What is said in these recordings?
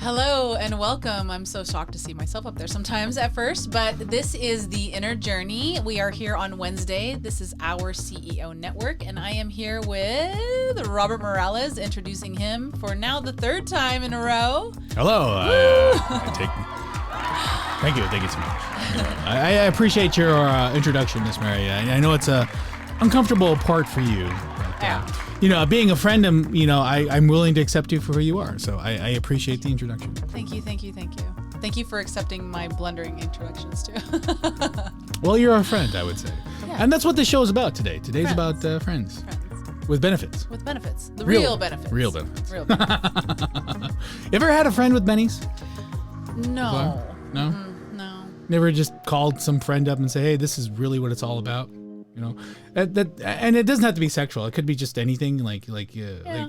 Hello and welcome. I'm so shocked to see myself up there sometimes at first, but this is The Inner Journey. We are here on Wednesday. This is our CEO network, and I am here with Robert Morales, introducing him for now the third time in a row. Hello. Thank you so much. I appreciate your introduction, Miss Mary. I know it's a uncomfortable part for you. But, Yeah. Being a friend, I'm willing to accept you for who you are. So I appreciate the introduction. Thank you. Thank you for accepting my blundering introductions too. Well, you're a friend, I would say. Yeah. And that's what the show is about today. Today's about friends. With benefits. With benefits. The real benefits. Real benefits. Real benefits. You ever had a friend with bennies? No. No? No. Never just called some friend up and say, hey, this is really what it's all about? And it doesn't have to be sexual. It could be just anything, like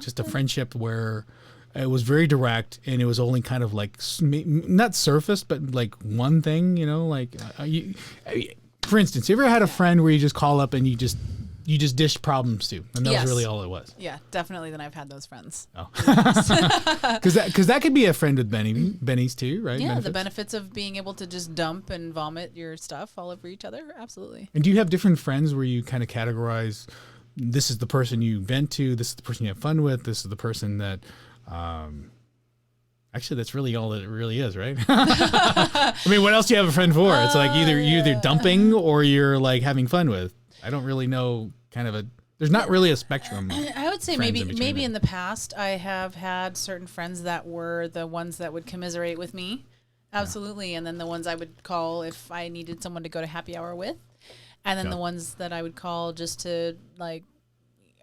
just a friendship where it was very direct and it was only kind of like not surfaced, but like one thing. For instance, you ever had a friend where you just call up and you just dish problems to, and that was really all it was? Yeah, definitely. Then I've had those friends. Oh, because that could be a friend with bennies too, right? Yeah, Benefits? the benefits of being able to just dump and vomit your stuff all over each other. Absolutely. And do you have different friends where you kind of categorize, this is the person you vent to, this is the person you have fun with, this is the person that, actually that's really all that it really is, right? I mean, what else do you have a friend for? It's like you're either dumping or you're like having fun with. I don't really know there's not really a spectrum. I would say maybe in the past I have had certain friends that were the ones that would commiserate with me. Absolutely. And then the ones I would call if I needed someone to go to happy hour with. And then the ones that I would call just to, like,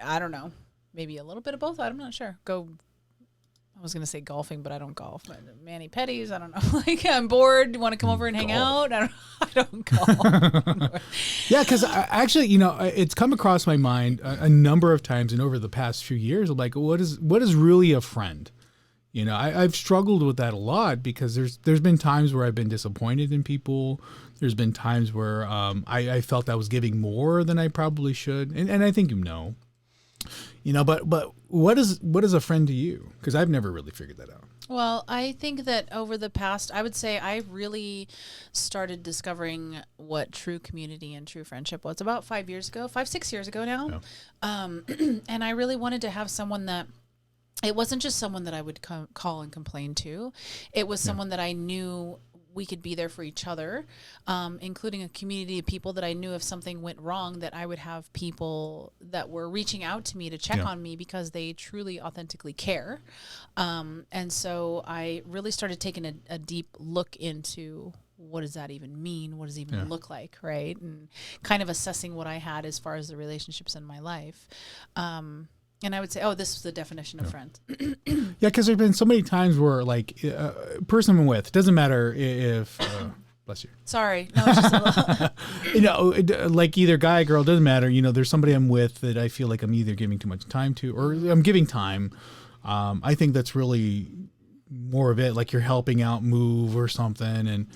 I don't know, maybe a little bit of both. I'm not sure. I was going to say golfing, but I don't golf. Mani pedis, I don't know. Like, I'm bored. You want to come over and hang out? I don't golf. Yeah, because actually, it's come across my mind a number of times, and over the past few years, I'm like, what is really a friend? I've struggled with that a lot because there's been times where I've been disappointed in people. There's been times where I felt I was giving more than I probably should, and I think but what is a friend to you? Because I've never really figured that out. Well, I think that over the past, I would say I really started discovering what true community and true friendship was about 6 years ago now. Yeah. And I really wanted to have someone that, it wasn't just someone that I would call and complain to. It was someone that I knew we could be there for each other, including a community of people that I knew if something went wrong, that I would have people that were reaching out to me to check on me because they truly, authentically care. And so I really started taking a deep look into what does that even mean? What does it even look like, right? And kind of assessing what I had as far as the relationships in my life. And I would say, this is the definition of friend. Yeah, because there's been so many times where, like, person I'm with, doesn't matter if, bless you. Sorry. No, it's just a little. Like either guy, girl, doesn't matter. There's somebody I'm with that I feel like I'm either giving too much time to or I'm giving time. I think that's really more of it, like you're helping out move or something.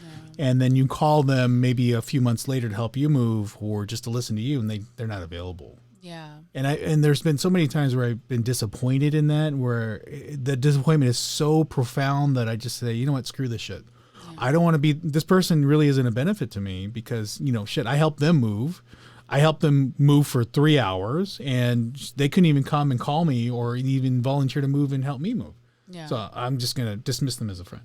And then you call them maybe a few months later to help you move or just to listen to you and they're not available. Yeah. And there's been so many times where I've been disappointed in that, where the disappointment is so profound that I just say, you know what, screw this shit. Yeah. I don't want to be, this person really isn't a benefit to me because, I helped them move. I helped them move for 3 hours and they couldn't even come and call me or even volunteer to move and help me move. Yeah. So I'm just going to dismiss them as a friend.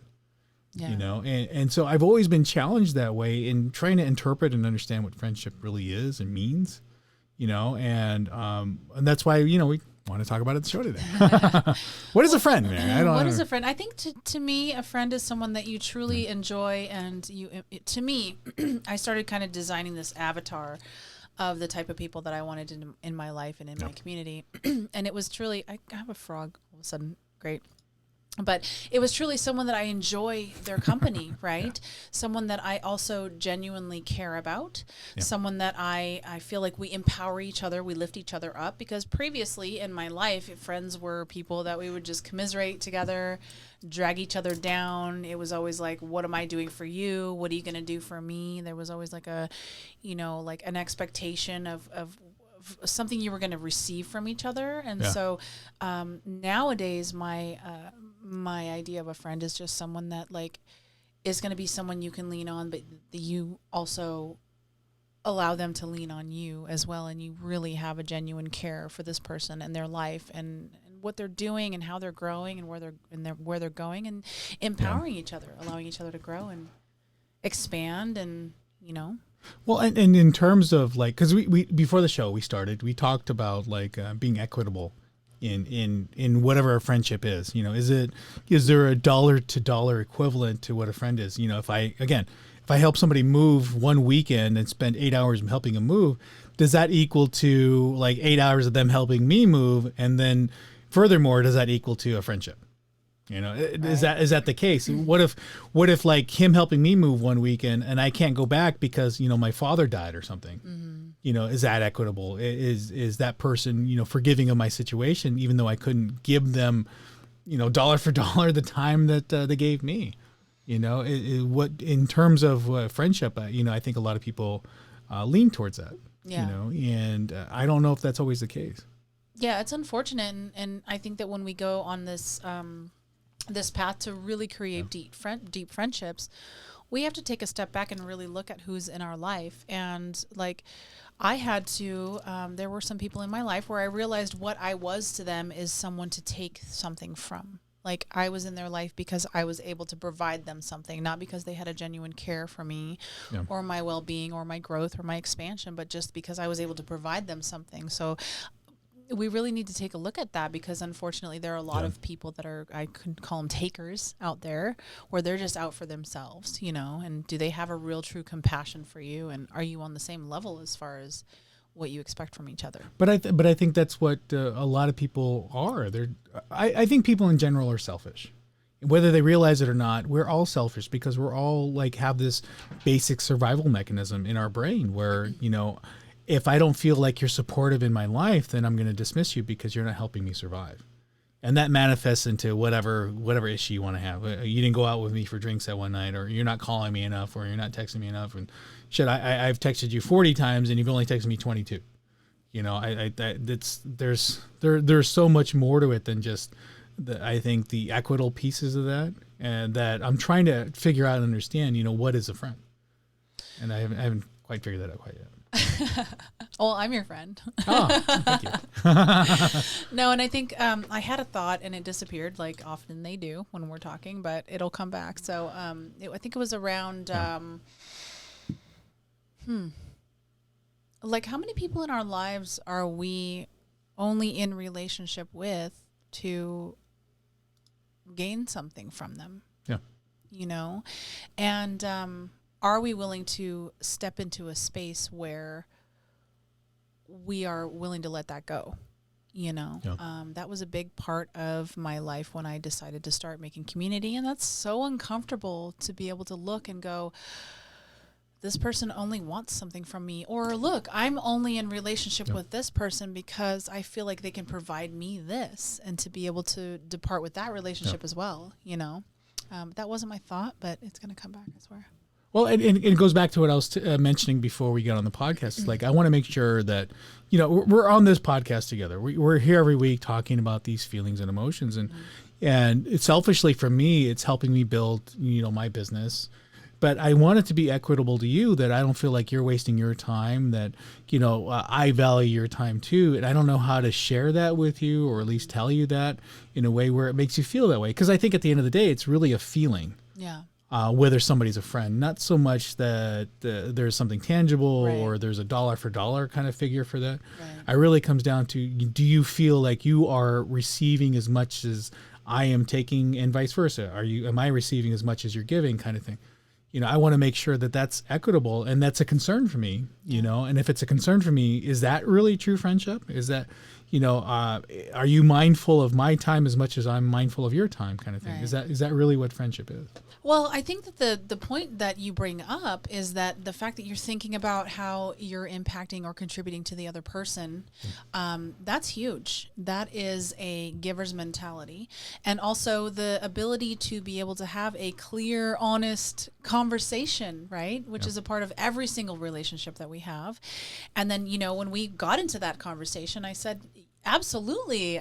Yeah. And so I've always been challenged that way in trying to interpret and understand what friendship really is and means. And that's why, we want to talk about it at the show today. What is a friend, Mary? What is a friend? I think to me, a friend is someone that you truly enjoy. And to me, I started kind of designing this avatar of the type of people that I wanted in my life and in my community. And it was truly, I have a frog all of a sudden. Great. But it was truly someone that I enjoy their company, right? Someone that I also genuinely care about, someone that I feel like we empower each other, we lift each other up, because previously in my life, friends were people that we would just commiserate together, drag each other down. It was always like, what am I doing for you? What are you going to do for me? There was always like an expectation of something you were going to receive from each other. And Yeah. so nowadays my idea of a friend is just someone that like is going to be someone you can lean on, but you also allow them to lean on you as well, and you really have a genuine care for this person and their life and what they're doing and how they're growing and where they're going, and empowering each other, allowing each other to grow and expand, and Well, and in terms of like, because we before the show we talked about like being equitable in whatever a friendship is. Is there a dollar to dollar equivalent to what a friend is? If I help somebody move one weekend and spend 8 hours helping them move, does that equal to like 8 hours of them helping me move? And then furthermore, does that equal to a friendship? Is that the case? What if like him helping me move one weekend and I can't go back because, my father died or something? Mm-hmm. Is that equitable? Is that person, forgiving of my situation, even though I couldn't give them, dollar for dollar the time that they gave me? What in terms of friendship, I think a lot of people lean towards that. Yeah. And I don't know if that's always the case. Yeah, it's unfortunate, and I think that when we go on this this path to really create deep friendships, we have to take a step back and really look at who's in our life. And like, I had to, there were some people in my life where I realized what I was to them is someone to take something from. Like, I was in their life because I was able to provide them something, not because they had a genuine care for me or my well-being or my growth or my expansion, but just because I was able to provide them something. So we really need to take a look at that, because unfortunately there are a lot of people that are, I could call them takers out there, where they're just out for themselves, and do they have a real true compassion for you? And are you on the same level as far as what you expect from each other? But I think that's what a lot of people are. I think people in general are selfish. Whether they realize it or not, we're all selfish because we're all like have this basic survival mechanism in our brain where, if I don't feel like you're supportive in my life, then I'm going to dismiss you because you're not helping me survive. And that manifests into whatever issue you want to have. You didn't go out with me for drinks that one night, or you're not calling me enough, or you're not texting me enough. And shit, I've texted you 40 times and you've only texted me 22. There's so much more to it than just I think the equitable pieces of that, and that I'm trying to figure out and understand, what is a friend? And I haven't quite figured that out quite yet. Well, I'm your friend. Oh, thank you. No, and I think I had a thought and it disappeared, like often they do when we're talking, but it'll come back. So I think it was around, like, how many people in our lives are we only in relationship with to gain something from them? Yeah. And are we willing to step into a space where we are willing to let that go? That was a big part of my life when I decided to start making community. And that's so uncomfortable to be able to look and go, this person only wants something from me. Or look, I'm only in relationship with this person because I feel like they can provide me this, and to be able to depart with that relationship as well. That wasn't my thought, but it's going to come back, I swear. Well, and it goes back to what I was mentioning before we got on the podcast. It's like, I want to make sure that, we're on this podcast together. We're here every week talking about these feelings and emotions. And it's selfishly for me, it's helping me build, my business. But I want it to be equitable to you, that I don't feel like you're wasting your time, that, I value your time too. And I don't know how to share that with you, or at least tell you that in a way where it makes you feel that way. Because I think at the end of the day, it's really a feeling. Yeah. Whether somebody's a friend, not so much that there's something tangible or there's a dollar for dollar kind of figure for that. Right. It really comes down to, do you feel like you are receiving as much as I am taking, and vice versa? Am I receiving as much as you're giving, kind of thing? I want to make sure that that's equitable, and that's a concern for me, and if it's a concern for me, is that really true friendship? Is that, are you mindful of my time as much as I'm mindful of your time, kind of thing? Right. Is that really what friendship is? Well, I think that the point that you bring up is that the fact that you're thinking about how you're impacting or contributing to the other person, that's huge. That is a giver's mentality. And also the ability to be able to have a clear, honest conversation, right? Which is a part of every single relationship that we have. And then, when we got into that conversation, I said, absolutely,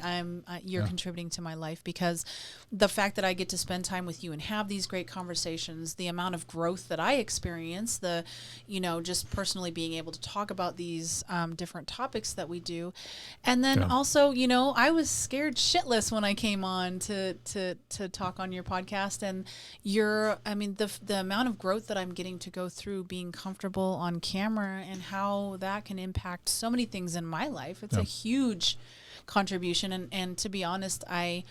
you're contributing to my life, because the fact that I get to spend time with you and have these great conversations, the amount of growth that I experience, just personally being able to talk about these different topics that we do. And then also, I was scared shitless when I came on to talk on your podcast, and the amount of growth that I'm getting to go through being comfortable on camera and how that can impact so many things in my life. It's a huge contribution. And to be honest, I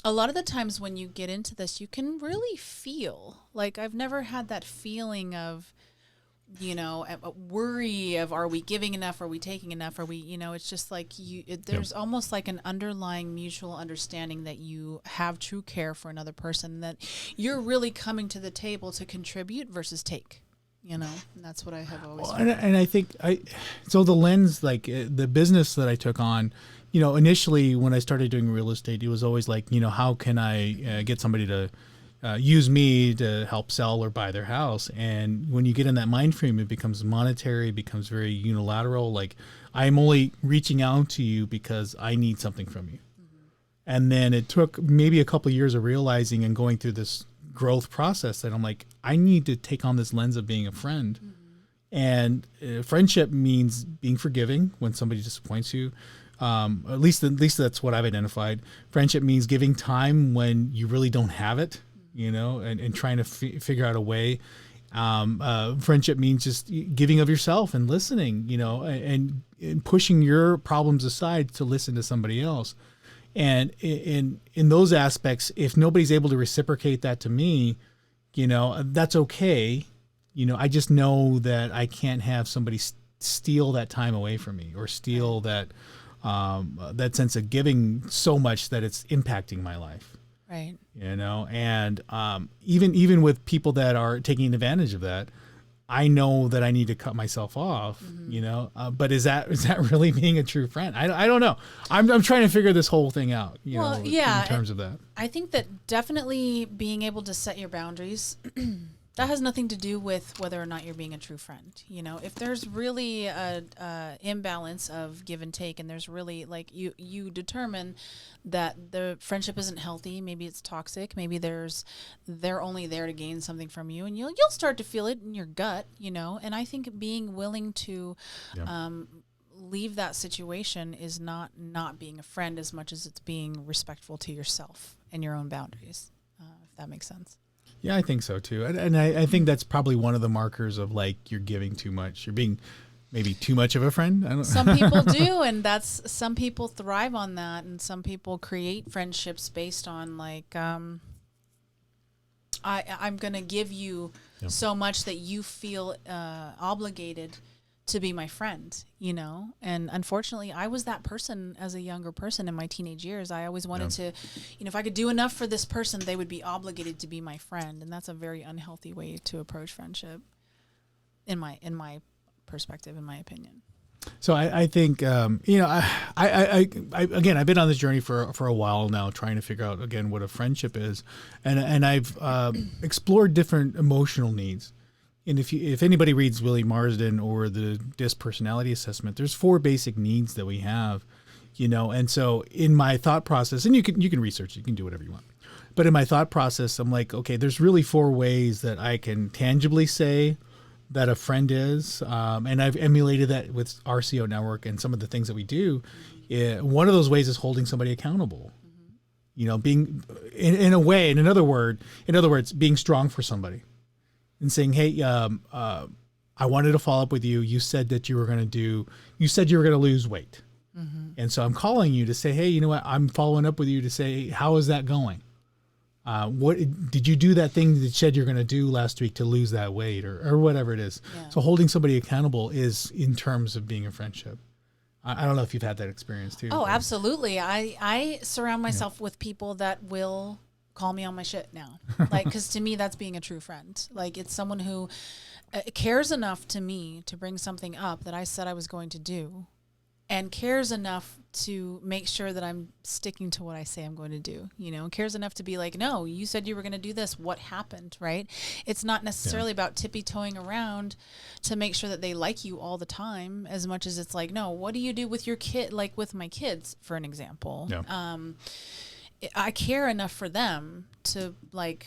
a lot of the times when you get into this, you can really feel like I've never had that feeling of, a worry of, are we giving enough? Are we taking enough? Are we, it's just like there's almost like an underlying mutual understanding that you have true care for another person, that you're really coming to the table to contribute versus take. And that's what I have always. Well, and I think so the lens, like the business that I took on, initially when I started doing real estate, it was always like, how can I get somebody to use me to help sell or buy their house? And when you get in that mind frame, it becomes monetary, it becomes very unilateral. Like, I'm only reaching out to you because I need something from you. Mm-hmm. And then it took maybe a couple of years of realizing and going through this growth process that I'm like, I need to take on this lens of being a friend. Mm-hmm. And friendship means being forgiving when somebody disappoints you. At least that's what I've identified. Friendship means giving time when you really don't have it, and trying to figure out a way. Friendship means just giving of yourself and listening, and pushing your problems aside to listen to somebody else. And in those aspects, if nobody's able to reciprocate that to me, that's okay. I just know that I can't have somebody steal that time away from me, or steal that sense of giving so much that it's impacting my life. Right. And even with people that are taking advantage of that, I know that I need to cut myself off, but is that really being a true friend? I don't know. I'm trying to figure this whole thing out, in terms of that. I think that definitely being able to set your boundaries, that has nothing to do with whether or not you're being a true friend. If there's really a imbalance of give and take, and there's really like you determine that the friendship isn't healthy, maybe it's toxic, maybe they're only there to gain something from you, and you'll start to feel it in your gut, And I think being willing to leave that situation is not being a friend as much as it's being respectful to yourself and your own boundaries, if that makes sense. Yeah, I think so too. And I think that's probably one of the markers of like you're giving too much. You're being maybe too much of a friend. I don't know. Some people do, and some people thrive on that, and some people create friendships based on like I'm going to give you so much that you feel obligated to be my friend, and unfortunately I was that person as a younger person in my teenage years. I always wanted to, if I could do enough for this person, they would be obligated to be my friend. And that's a very unhealthy way to approach friendship in my perspective, in my opinion. So I think, I again, I've been on this journey for a while now, trying to figure out again what a friendship is. And I've explored different emotional needs. And if anybody reads Willie Marsden or the DISC personality assessment, there's 4 basic needs that we have, And so in my thought process, and you can research it, you can do whatever you want. But in my thought process, I'm like, okay, there's really 4 ways that I can tangibly say that a friend is. And I've emulated that with RCO Network and some of the things that we do. One of those ways is holding somebody accountable. Being in a way, in other words, being strong for somebody. And saying, hey, I wanted to follow up with you. You said that you were going to lose weight. Mm-hmm. And so I'm calling you to say, hey, you know what? I'm following up with you to say, how is that going? What did you do that thing that you said you're going to do last week to lose that weight or whatever it is? Yeah. So holding somebody accountable is in terms of being a friendship. I don't know if you've had that experience too. Oh, absolutely. I surround myself with people that will call me on my shit now. Like, because to me, that's being a true friend. Like, it's someone who cares enough to me to bring something up that I said I was going to do, and cares enough to make sure that I'm sticking to what I say I'm going to do, you know, cares enough to be like, no, you said you were going to do this. What happened? Right. It's not necessarily about tippy-toeing around to make sure that they like you all the time, as much as it's like, no, what do you do with your kid? Like with my kids, for an example, I care enough for them to like,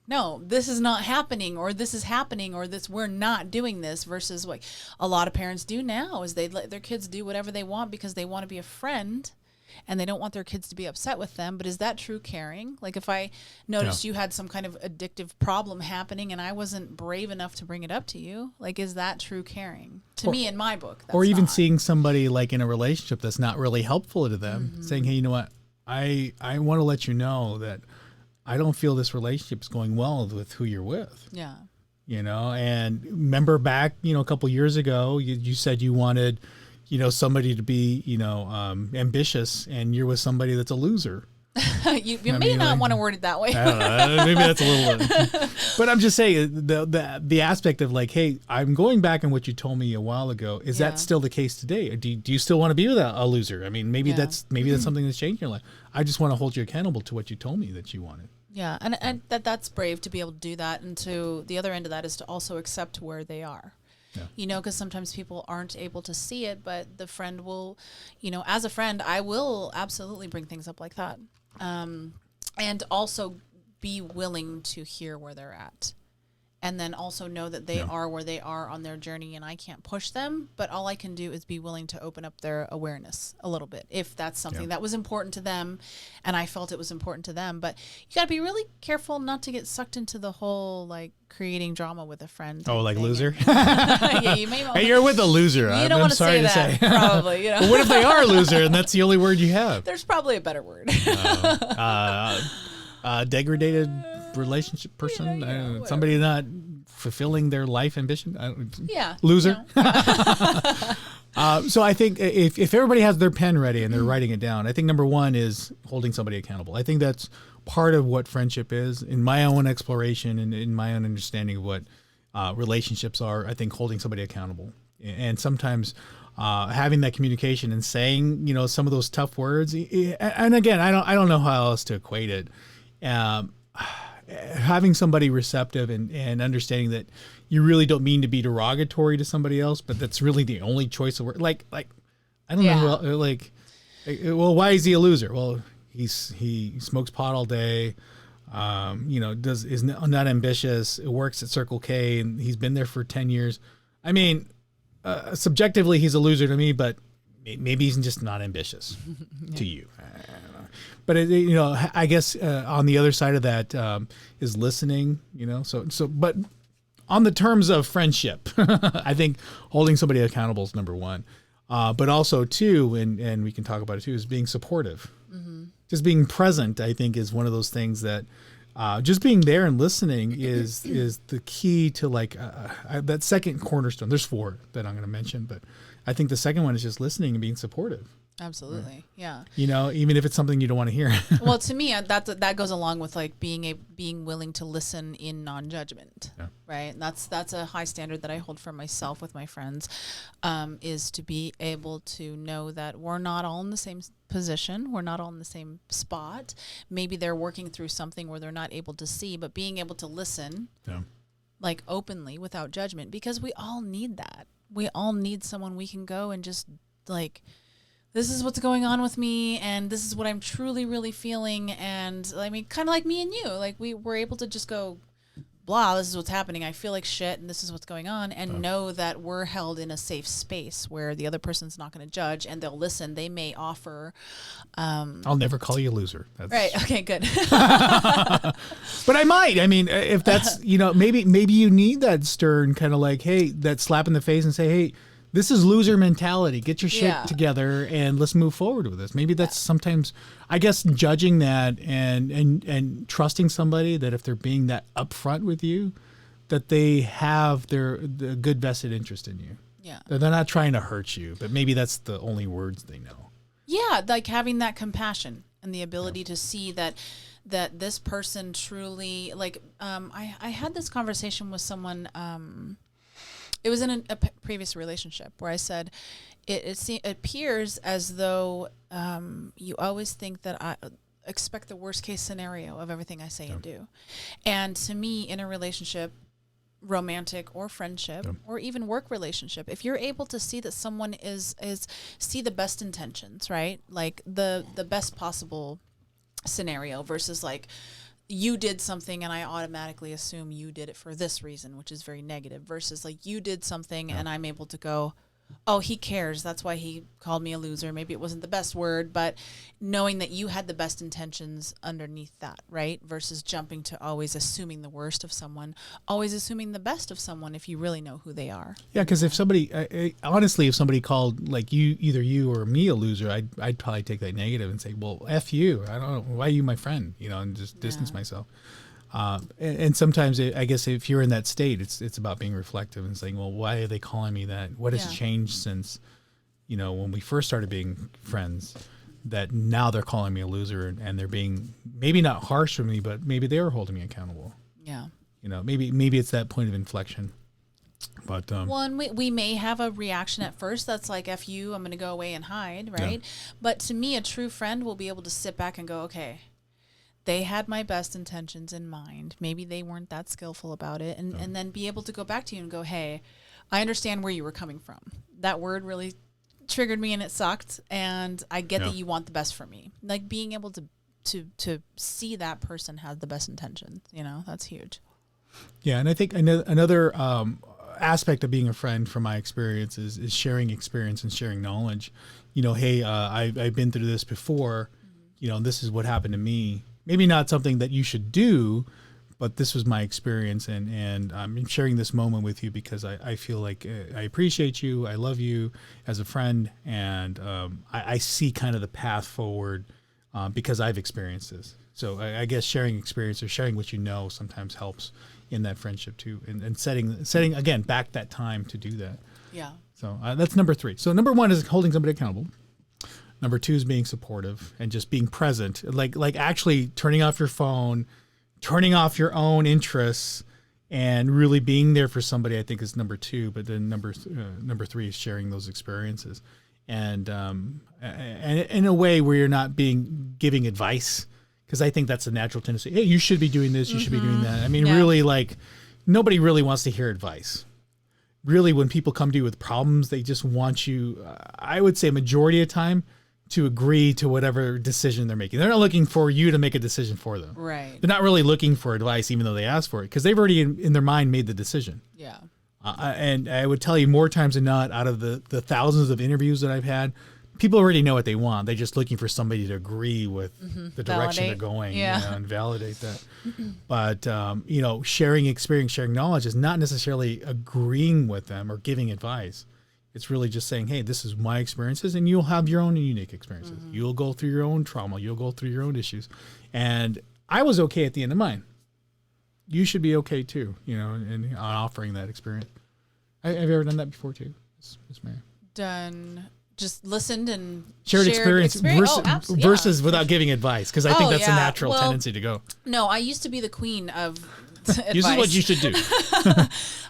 no, this is not happening, or this is happening, or this, we're not doing this, versus what a lot of parents do now is they let their kids do whatever they want because they want to be a friend and they don't want their kids to be upset with them. But is that true caring? Like, if I noticed you had some kind of addictive problem happening and I wasn't brave enough to bring it up to you, like, is that true caring? To me, in my book, that's or even not. seeing somebody like in a relationship that's not really helpful to them, saying, hey, you know what? I want to let you know that I don't feel this relationship is going well with who you're with. Yeah. You know, and remember back, you know, a couple years ago, you said you wanted, you know, somebody to be, you know, ambitious, and you're with somebody that's a loser. you may not want to word it that way. I don't know. Maybe that's a little, but I'm just saying the aspect of like, hey, I'm going back on what you told me a while ago. Is that still the case today? Or do you still want to be with a loser? I mean, maybe that's something that's changed in your life. I just want to hold you accountable to what you told me that you wanted. Yeah, and that's brave to be able to do that. And to the other end of that is to also accept where they are. Yeah. You know, because sometimes people aren't able to see it, but the friend will, you know, as a friend, I will absolutely bring things up like that. And also be willing to hear where they're at. And then also know that they are where they are on their journey, and I can't push them, but all I can do is be willing to open up their awareness a little bit if that's something that was important to them and I felt it was important to them. But you got to be really careful not to get sucked into the whole like creating drama with a friend. Oh, like loser? Yeah, you may. Hey, you're with a loser. You don't want to say that, probably. You know. But what if they are a loser and that's the only word you have? There's probably a better word. Degraded relationship person, somebody not fulfilling their life ambition. Loser. So I think if everybody has their pen ready and they're writing it down, I think number one is holding somebody accountable. I think that's part of what friendship is. In my own exploration and in my own understanding of what relationships are, I think holding somebody accountable, and sometimes having that communication and saying, you know, some of those tough words. And again, I don't know how else to equate it. Having somebody receptive and understanding that you really don't mean to be derogatory to somebody else, but that's really the only choice of word. Like I don't know, like, well, why is he a loser? Well, he smokes pot all day, you know, is not ambitious, works at Circle K, and he's been there for 10 years. I mean, subjectively, he's a loser to me, but maybe he's just not ambitious to you. But you know, I guess on the other side of that is listening. You know, but on the terms of friendship, I think holding somebody accountable is number one. But also too, and we can talk about it too, is being supportive. Mm-hmm. Just being present, I think, is one of those things that just being there and listening is the key to like that second cornerstone. There's 4 that I'm going to mention, but I think the second one is just listening and being supportive. Absolutely. Yeah. You know, even if it's something you don't want to hear. Well, to me, that goes along with like being willing to listen in non-judgment, right? And that's a high standard that I hold for myself with my friends, is to be able to know that we're not all in the same position. We're not all in the same spot. Maybe they're working through something where they're not able to see, but being able to listen like openly without judgment, because we all need that. We all need someone we can go and just like, this is what's going on with me, and this is what I'm truly, really feeling. And I mean, kind of like me and you, like we were able to just go, blah, this is what's happening. I feel like shit, and this is what's going on. And know that we're held in a safe space where the other person's not going to judge, and they'll listen. They may offer. I'll never call you a loser. That's... Right. Okay, good. But I might. I mean, if that's, you know, maybe you need that stern kind of like, hey, that slap in the face and say, hey, this is loser mentality. Get your shit together and let's move forward with this. Maybe that's sometimes, I guess, judging that and trusting somebody that if they're being that upfront with you, that they have the good vested interest in you. Yeah. They're not trying to hurt you, but maybe that's the only words they know. Yeah, like having that compassion and the ability to see that this person truly, like, I had this conversation with someone. It was in a previous relationship where I said, it appears as though you always think that I expect the worst case scenario of everything I say and do. And to me, in a relationship, romantic or friendship or even work relationship, if you're able to see that someone is see the best intentions, right? Like the best possible scenario versus like you did something and I automatically assume you did it for this reason, which is very negative, versus like you did something and I'm able to go, oh, he cares. That's why he called me a loser. Maybe it wasn't the best word, but knowing that you had the best intentions underneath that, right? Versus jumping to always assuming the worst of someone, always assuming the best of someone if you really know who they are. Yeah, because if somebody, honestly, if somebody called like either you or me a loser, I'd probably take that negative and say, well, F you. I don't know. Why are you my friend? And just distance myself. And sometimes I guess if you're in that state, it's about being reflective and saying, well, why are they calling me that? What has changed since, when we first started being friends, that now they're calling me a loser and they're being maybe not harsh with me, but maybe they are holding me accountable. Yeah. Maybe it's that point of inflection. But well, and we may have a reaction at first that's like, F you, I'm going to go away and hide, right? Yeah. But to me, a true friend will be able to sit back and go, okay, they had my best intentions in mind. Maybe they weren't that skillful about it. And then be able to go back to you and go, hey, I understand where you were coming from. That word really triggered me and it sucked. And I get that you want the best for me. Like being able to see that person has the best intentions, that's huge. Yeah. And I think another aspect of being a friend from my experience is sharing experience and sharing knowledge. Hey, I've been through this before, this is what happened to me. Maybe not something that you should do, but this was my experience, and I'm sharing this moment with you because I feel like I appreciate you, I love you as a friend, and I see kind of the path forward because I've experienced this. So I guess sharing experience or sharing what you know sometimes helps in that friendship too, and setting again back that time to do that. Yeah. So that's number 3. So number 1 is holding somebody accountable. Number 2 is being supportive and just being present, like actually turning off your phone, turning off your own interests, and really being there for somebody. I think is number 2. But then number 3 is sharing those experiences, and in a way where you're not giving advice, because I think that's a natural tendency. Hey, you should be doing this. You should be doing that. I mean, really, like nobody really wants to hear advice. Really, when people come to you with problems, they just want you. I would say majority of the time, to agree to whatever decision they're making. They're not looking for you to make a decision for them. Right. They're not really looking for advice, even though they ask for it, because they've already in their mind made the decision. Yeah. And I would tell you more times than not, out of the thousands of interviews that I've had, people already know what they want. They're just looking for somebody to agree with the direction they're going and validate that. But, sharing experience, sharing knowledge is not necessarily agreeing with them or giving advice. It's really just saying, hey, this is my experiences, and you'll have your own unique experiences. You'll go through your own trauma. You'll go through your own issues. And I was okay at the end of mine. You should be okay too, in offering that experience. Have you ever done that before too, Ms. Mary? Done. Just listened and shared experience versus without giving advice, because I think that's a natural tendency to go. No, I used to be the queen of advice. This is what you should do.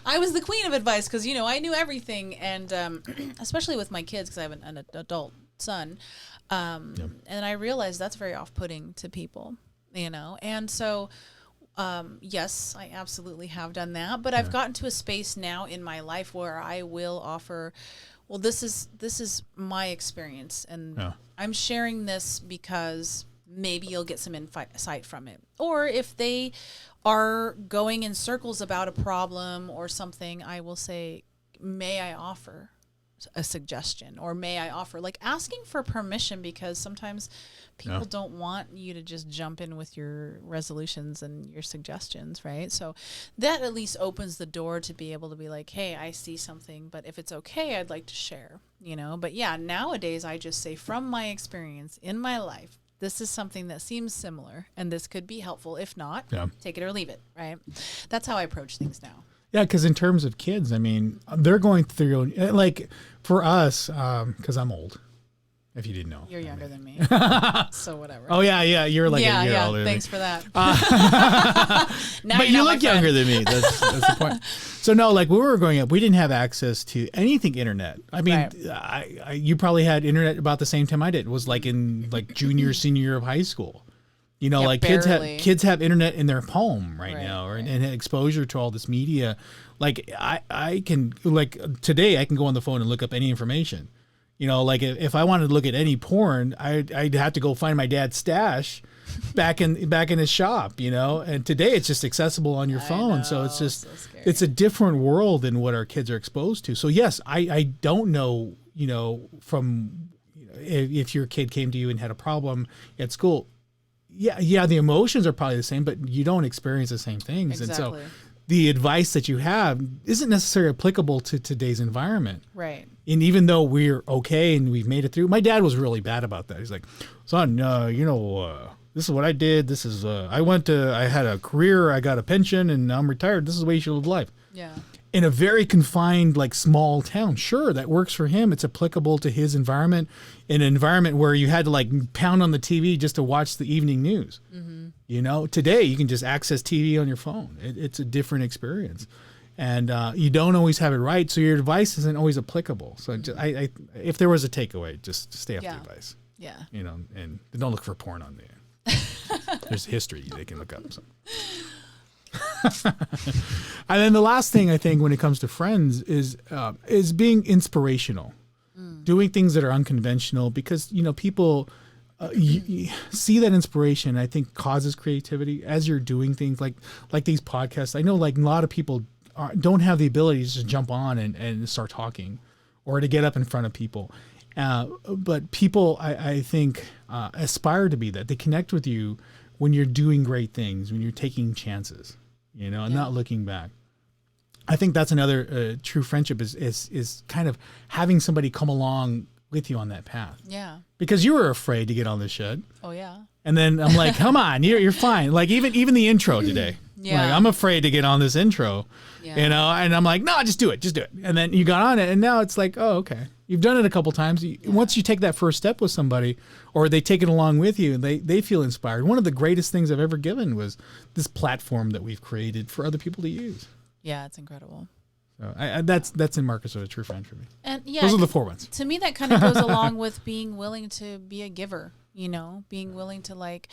I was the queen of advice because, I knew everything. And especially with my kids, because I have an adult son. And I realized that's very off-putting to people, And so, yes, I absolutely have done that. But I've gotten to a space now in my life where I will offer, well, this is my experience. And I'm sharing this because maybe you'll get some insight from it. Or if they are going in circles about a problem or something, I will say, may I offer a suggestion, or may I offer, like asking for permission, because sometimes people don't want you to just jump in with your resolutions and your suggestions, right? So that at least opens the door to be able to be like, hey, I see something, but if it's okay, I'd like to share, But yeah, nowadays I just say, from my experience in my life, this is something that seems similar, and this could be helpful. If not, take it or leave it, right? That's how I approach things now. Yeah, because in terms of kids, I mean, they're going through, like, for us, because I'm old, if you didn't know. You're younger than me. So whatever. Oh, yeah, you're like a year older than me. Thanks for that. But you look younger than me. That's the point. So, no, like, when we were growing up, we didn't have access to anything internet. I mean, you probably had internet about the same time I did. It was like in, like, junior, senior year of high school. You know, like barely. kids have internet in their home right now, and exposure to all this media. Like I can, like, today I can go on the phone and look up any information. You know, like if I wanted to look at any porn, I'd have to go find my dad's stash back in his shop. You know, and today it's just accessible on your phone. So it's just it's a different world than what our kids are exposed to. So yes, I don't know. You know, from if your kid came to you and had a problem at school. Yeah, the emotions are probably the same, but you don't experience the same things. Exactly. And so the advice that you have isn't necessarily applicable to today's environment. Right. And even though we're okay and we've made it through, my dad was really bad about that. He's like, son, this is what I did. This is, I had a career, I got a pension, and I'm retired. This is the way you should live life. Yeah. In a very confined, like, small town. Sure, that works for him. It's applicable to his environment. In an environment where you had to, like, pound on the TV just to watch the evening news. Mm-hmm. You know, today you can just access TV on your phone. It's a different experience. And you don't always have it right, so your advice isn't always applicable. So I if there was a takeaway, just stay off the advice. Yeah. You know, and don't look for porn on there. There's history they can look up. So. And then the last thing I think when it comes to friends is being inspirational, doing things that are unconventional, because, you know, people you see that inspiration, I think, causes creativity as you're doing things like these podcasts. I know, like, a lot of people don't have the ability to just jump on and start talking or to get up in front of people. But people, I think, aspire to be that. They connect with you when you're doing great things, when you're taking chances. You know, and not looking back. I think that's another true friendship is kind of having somebody come along with you on that path. Yeah. Because you were afraid to get on this shit. Oh yeah. And then I'm like, come on, you're fine. Like even the intro today. Yeah. Like, I'm afraid to get on this intro. Yeah. You know, and I'm like, no, just do it. And then you got on it, and now it's like, oh, okay. You've done it a couple times. Once you take that first step with somebody, or they take it along with you, and they feel inspired. One of the greatest things I've ever given was this platform that we've created for other people to use. Yeah, it's incredible. So that's in Marcus a true friend for me. And yeah, those are the 4 ones. To me, that kind of goes along with being willing to be a giver. You know, being willing to, like,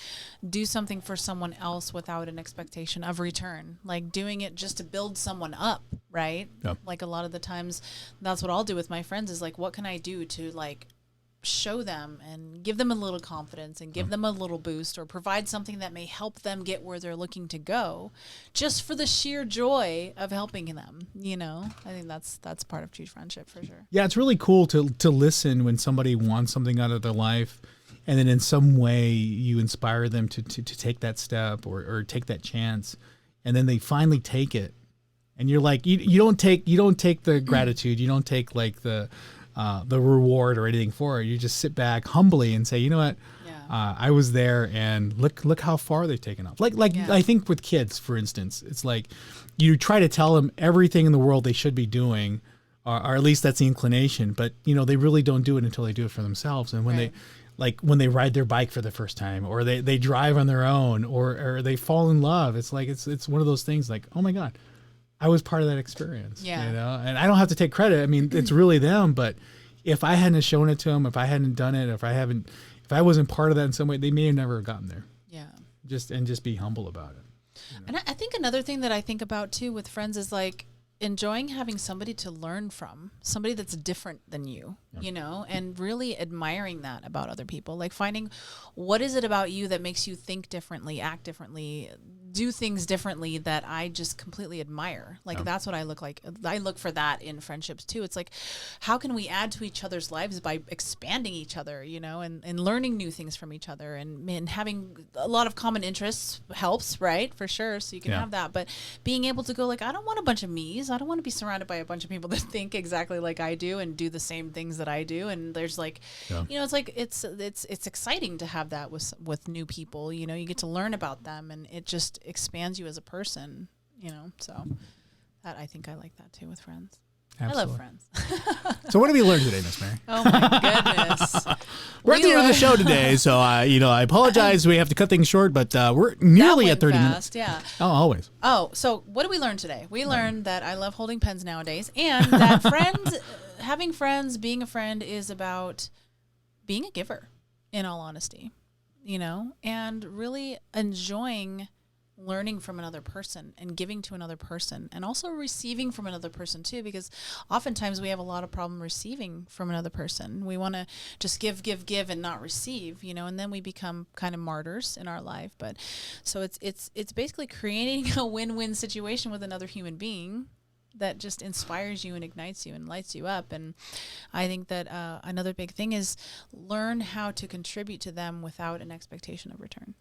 do something for someone else without an expectation of return, like doing it just to build someone up, right? Yep. Like, a lot of the times that's what I'll do with my friends is, like, what can I do to, like, show them and give them a little confidence and give them a little boost, or provide something that may help them get where they're looking to go, just for the sheer joy of helping them. You know, I think that's part of true friendship for sure. Yeah, it's really cool to listen when somebody wants something out of their life, and then in some way you inspire them to take that step or take that chance, and then they finally take it, and you're like, you don't take the gratitude, you don't take, like, the reward or anything for it. You just sit back humbly and say, you know what, I was there, and look how far they've taken off. I think with kids, for instance, it's like you try to tell them everything in the world they should be doing, or at least that's the inclination, but, you know, they really don't do it until they do it for themselves. And when they ride their bike for the first time, or they drive on their own, or they fall in love, it's like it's one of those things, like, oh my God, I was part of that experience. Yeah. You know, and I don't have to take credit. I mean, it's really them, but if I hadn't shown it to them, if I hadn't done it, if I wasn't part of that in some way, they may have never gotten there. Yeah. Just be humble about it. You know? And I think another thing that I think about too with friends is, like, enjoying having somebody to learn from, somebody that's different than you, you know, and really admiring that about other people. Like, finding what is it about you that makes you think differently, act differently, do things differently that I just completely admire. Like, that's what I look like. I look for that in friendships too. It's like, how can we add to each other's lives by expanding each other, you know, and learning new things from each other, and having a lot of common interests helps, right? For sure. So you can have that, but being able to go, like, I don't want a bunch of me's. I don't want to be surrounded by a bunch of people that think exactly like I do and do the same things that I do. And there's, like, you know, it's like, it's exciting to have that with new people, you know, you get to learn about them, and it just expands you as a person, you know, so that I think I like that too with friends. Absolutely. I love friends. So what did we learn today, Miss Mary? Oh my goodness. We're at the end of the show today, so I apologize. We have to cut things short, but we're nearly at 30 minutes. Yeah. Oh, always. Oh, so what did we learn today? We learned that I love holding pens nowadays, and that having friends, being a friend is about being a giver, in all honesty, and really enjoying learning from another person and giving to another person, and also receiving from another person too, because oftentimes we have a lot of problem receiving from another person. We want to just give and not receive, and then we become kind of martyrs in our life. But so it's basically creating a win-win situation with another human being that just inspires you and ignites you and lights you up. And I think that another big thing is learn how to contribute to them without an expectation of return.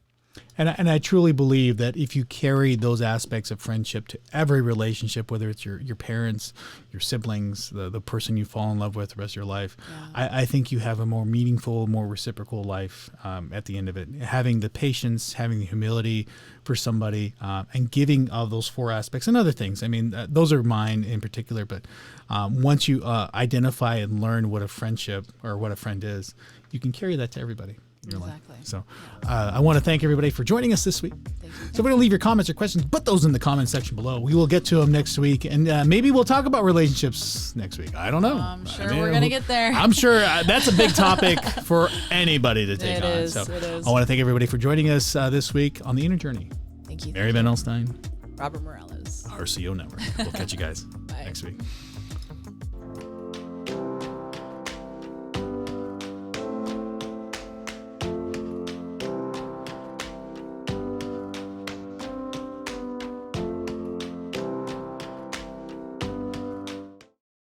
And I truly believe that if you carry those aspects of friendship to every relationship, whether it's your parents, your siblings, the person you fall in love with the rest of your life, I think you have a more meaningful, more reciprocal life at the end of it. Having the patience, having the humility for somebody, and giving of those 4 aspects and other things. I mean, those are mine in particular, but once you identify and learn what a friendship or what a friend is, you can carry that to everybody. Exactly. So I want to thank everybody for joining us this week. Thank you. So if you don't leave your comments or questions, put those in the comment section below. We will get to them next week, and maybe we'll talk about relationships next week. I don't know. I'm sure we're going to get there. I'm sure that's a big topic for anybody to take on. It is. I want to thank everybody for joining us this week on The Inner Journey. Thank you. Mary VanAlstyne, Robert Morales. RCO Network. We'll catch you guys Bye. next week.